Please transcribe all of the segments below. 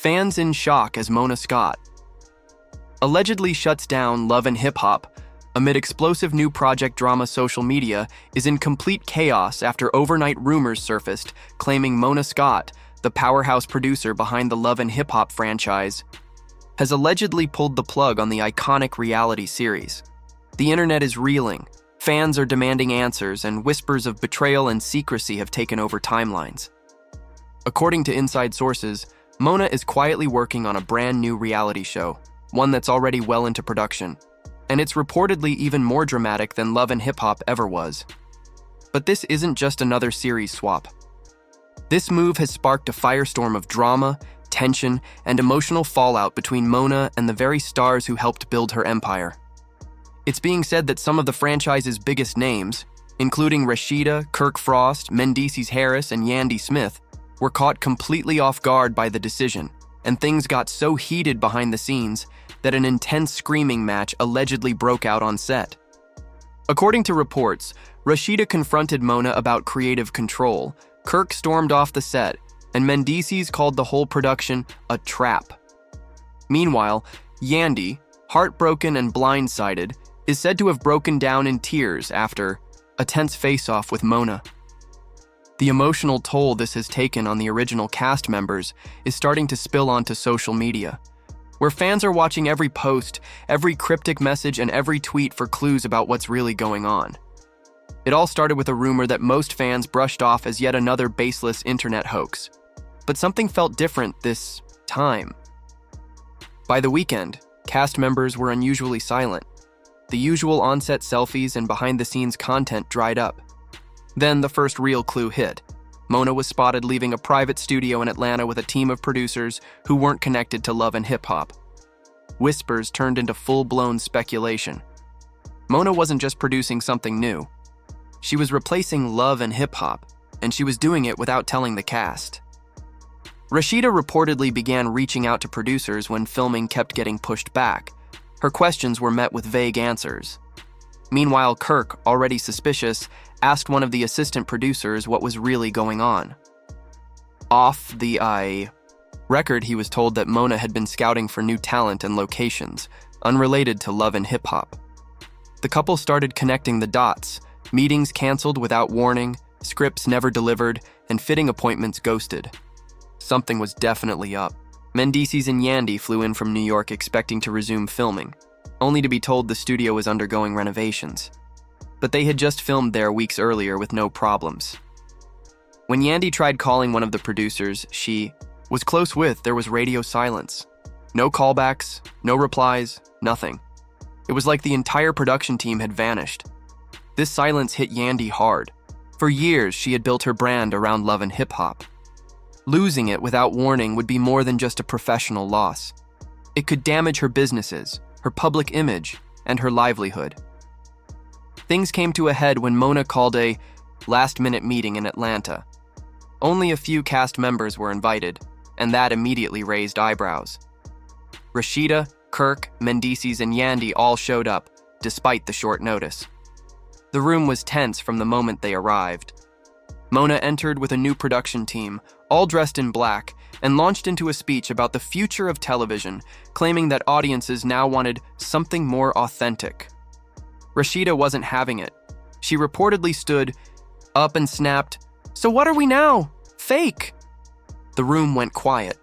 Fans in shock as Mona Scott allegedly shuts down Love and Hip Hop amid explosive new project drama. Social media is in complete chaos after overnight rumors surfaced claiming Mona Scott, the powerhouse producer behind the Love and Hip Hop franchise, has allegedly pulled the plug on the iconic reality series. The internet is reeling, fans are demanding answers, and whispers of betrayal and secrecy have taken over timelines. According to inside sources, Mona is quietly working on a brand new reality show, one that's already well into production, and it's reportedly even more dramatic than Love and Hip Hop ever was. But this isn't just another series swap. This move has sparked a firestorm of drama, tension, and emotional fallout between Mona and the very stars who helped build her empire. It's being said that some of the franchise's biggest names, including Rashida, Kirk Frost, Mendeecees Harris, and Yandy Smith, were caught completely off guard by the decision, and things got so heated behind the scenes that an intense screaming match allegedly broke out on set. According to reports, Rashida confronted Mona about creative control, Kirk stormed off the set, and Mendeecees called the whole production a trap. Meanwhile, Yandy, heartbroken and blindsided, is said to have broken down in tears after a tense face-off with Mona. The emotional toll this has taken on the original cast members is starting to spill onto social media, where fans are watching every post, every cryptic message, and every tweet for clues about what's really going on. It all started with a rumor that most fans brushed off as yet another baseless internet hoax. But something felt different this time. By the weekend, cast members were unusually silent. The usual on-set selfies and behind-the-scenes content dried up. Then the first real clue hit. Mona was spotted leaving a private studio in Atlanta with a team of producers who weren't connected to Love and Hip Hop. Whispers turned into full-blown speculation. Mona wasn't just producing something new. She was replacing Love and Hip Hop, and she was doing it without telling the cast. Rashida reportedly began reaching out to producers when filming kept getting pushed back. Her questions were met with vague answers. Meanwhile, Kirk, already suspicious, asked one of the assistant producers what was really going on. Off the record, he was told that Mona had been scouting for new talent and locations, unrelated to Love and Hip Hop. The couple started connecting the dots, meetings canceled without warning, scripts never delivered, and fitting appointments ghosted. Something was definitely up. Mendeecees and Yandy flew in from New York expecting to resume filming, only to be told the studio was undergoing renovations. But they had just filmed there weeks earlier with no problems. When Yandy tried calling one of the producers she was close with, there was radio silence. No callbacks, no replies, nothing. It was like the entire production team had vanished. This silence hit Yandy hard. For years, she had built her brand around Love and Hip Hop. Losing it without warning would be more than just a professional loss. It could damage her businesses, her public image, and her livelihood. Things came to a head when Mona called a last-minute meeting in Atlanta. Only a few cast members were invited, and that immediately raised eyebrows. Rashida, Kirk, Mendeecees, and Yandy all showed up, despite the short notice. The room was tense from the moment they arrived. Mona entered with a new production team, all dressed in black, and launched into a speech about the future of television, claiming that audiences now wanted something more authentic. Rashida wasn't having it. She reportedly stood up and snapped, "So what are we now? Fake!" The room went quiet.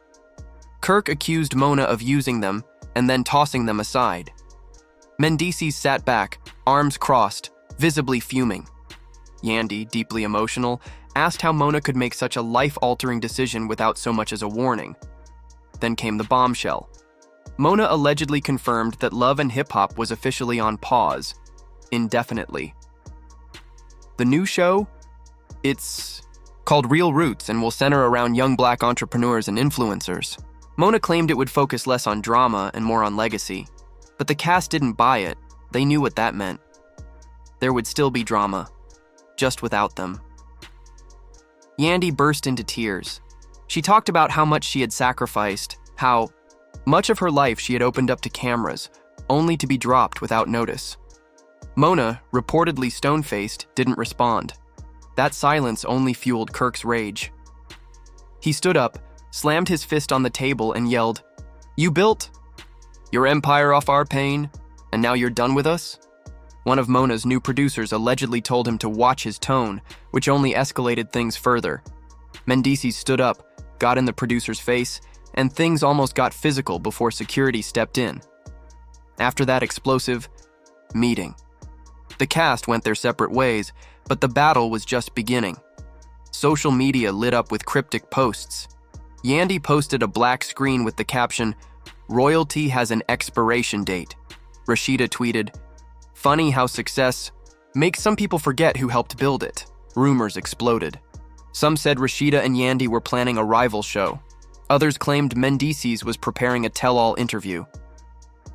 Kirk accused Mona of using them and then tossing them aside. Mendeecees sat back, arms crossed, visibly fuming. Yandy, deeply emotional, asked how Mona could make such a life-altering decision without so much as a warning. Then came the bombshell. Mona allegedly confirmed that Love and Hip Hop was officially on pause, indefinitely. The new show? It's called Real Roots and will center around young black entrepreneurs and influencers. Mona claimed it would focus less on drama and more on legacy, but the cast didn't buy it. They knew what that meant. There would still be drama, just without them. Yandy burst into tears. She talked about how much she had sacrificed, how much of her life she had opened up to cameras, only to be dropped without notice. Mona, reportedly stone-faced, didn't respond. That silence only fueled Kirk's rage. He stood up, slammed his fist on the table and yelled, "You built your empire off our pain, and now you're done with us?" One of Mona's new producers allegedly told him to watch his tone, which only escalated things further. Mendeecees stood up, got in the producer's face, and things almost got physical before security stepped in. After that explosive meeting, the cast went their separate ways, but the battle was just beginning. Social media lit up with cryptic posts. Yandy posted a black screen with the caption, "Royalty has an expiration date." Rashida tweeted, "Funny how success makes some people forget who helped build it." Rumors exploded. Some said Rashida and Yandy were planning a rival show. Others claimed mendeecees was preparing a tell-all interview.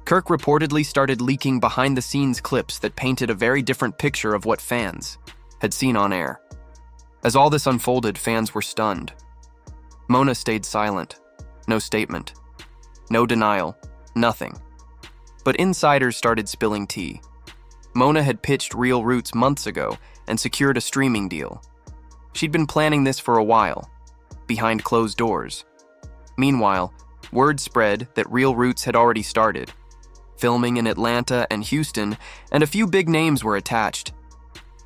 Kirk reportedly started leaking behind-the-scenes clips that painted a very different picture of what fans had seen on air. As all this unfolded, fans were stunned. Mona stayed silent. No statement. No denial. Nothing. But insiders started spilling tea. Mona had pitched Real Roots months ago and secured a streaming deal. She'd been planning this for a while, behind closed doors. Meanwhile, word spread that Real Roots had already started. Filming in Atlanta and Houston, and a few big names were attached.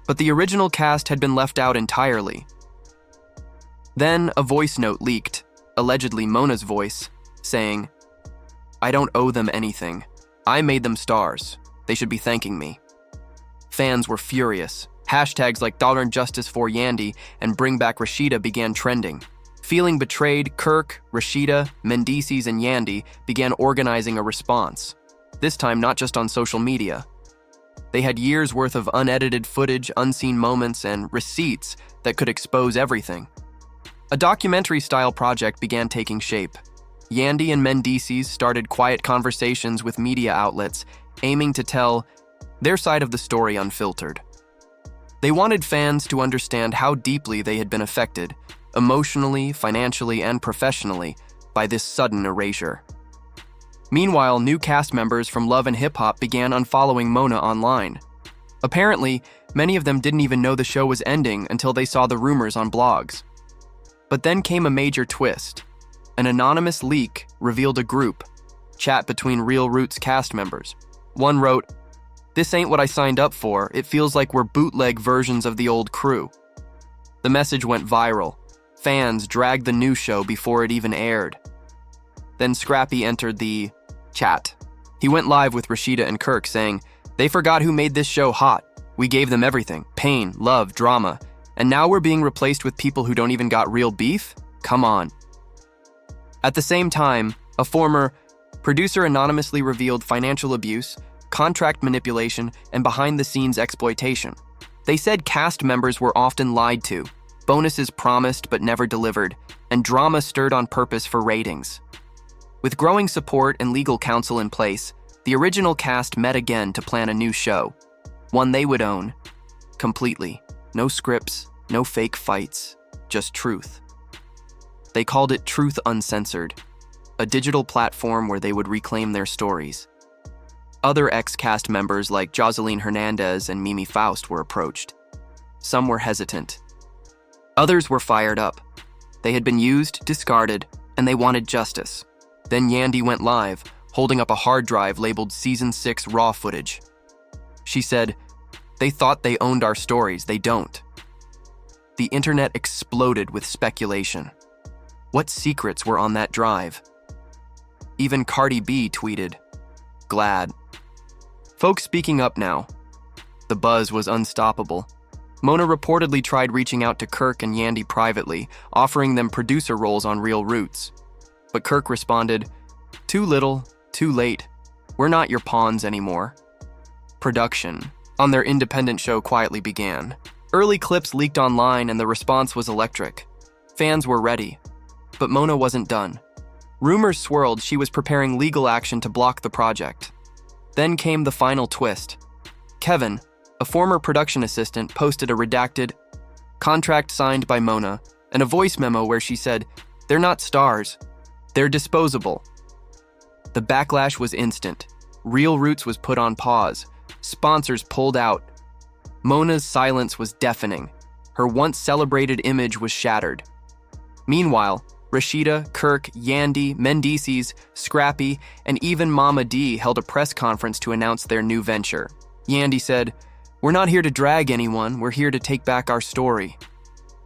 But the original cast had been left out entirely. Then a voice note leaked, allegedly Mona's voice, saying, "I don't owe them anything. I made them stars. They should be thanking me." Fans were furious. Hashtags like $Justice4Yandy and Bring Back Rashida began trending. Feeling betrayed, Kirk, Rashida, mendeecees, and Yandy began organizing a response. This time not just on social media. They had years' worth of unedited footage, unseen moments, and receipts that could expose everything. A documentary-style project began taking shape. Yandy and mendeecees started quiet conversations with media outlets, aiming to tell their side of the story unfiltered. They wanted fans to understand how deeply they had been affected, emotionally, financially, and professionally, by this sudden erasure. Meanwhile, new cast members from Love and Hip Hop began unfollowing Mona online. Apparently, many of them didn't even know the show was ending until they saw the rumors on blogs. But then came a major twist. An anonymous leak revealed a group chat between Real Roots cast members. One wrote, "This ain't what I signed up for. It feels like we're bootleg versions of the old crew." The message went viral. Fans dragged the new show before it even aired. Then Scrappy entered the chat. He went live with Rashida and Kirk saying, "They forgot who made this show hot. We gave them everything, pain, love, drama, and now we're being replaced with people who don't even got real beef? Come on." At the same time, a former producer anonymously revealed financial abuse, contract manipulation, and behind-the-scenes exploitation. They said cast members were often lied to, bonuses promised but never delivered, and drama stirred on purpose for ratings. With growing support and legal counsel in place, the original cast met again to plan a new show, one they would own completely. No scripts, no fake fights, just truth. They called it Truth Uncensored, a digital platform where they would reclaim their stories. Other ex-cast members like Jocelyn Hernandez and Mimi Faust were approached. Some were hesitant. Others were fired up. They had been used, discarded, and they wanted justice. Then Yandy went live, holding up a hard drive labeled Season 6 raw footage. She said, "They thought they owned our stories, they don't." The internet exploded with speculation. What secrets were on that drive? Even Cardi B tweeted, "Glad." Folks speaking up now. The buzz was unstoppable. Mona reportedly tried reaching out to Kirk and Yandy privately, offering them producer roles on Real Roots. But Kirk responded, "Too little, too late. We're not your pawns anymore." Production on their independent show quietly began. Early clips leaked online and the response was electric. Fans were ready. But Mona wasn't done. Rumors swirled she was preparing legal action to block the project. Then came the final twist. Kevin, a former production assistant, posted a redacted contract signed by Mona and a voice memo where she said, "They're not stars. They're disposable." The backlash was instant. Real Roots was put on pause. Sponsors pulled out. Mona's silence was deafening. Her once celebrated image was shattered. Meanwhile, Rashida, Kirk, Yandy, Mendeecees, Scrappy, and even Mama D held a press conference to announce their new venture. Yandy said, "We're not here to drag anyone, we're here to take back our story."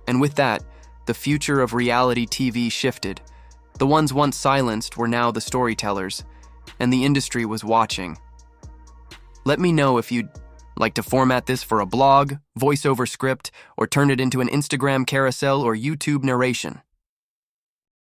And with that, the future of reality TV shifted. The ones once silenced were now the storytellers, and the industry was watching. Let me know if you'd like to format this for a blog, voiceover script, or turn it into an Instagram carousel or YouTube narration.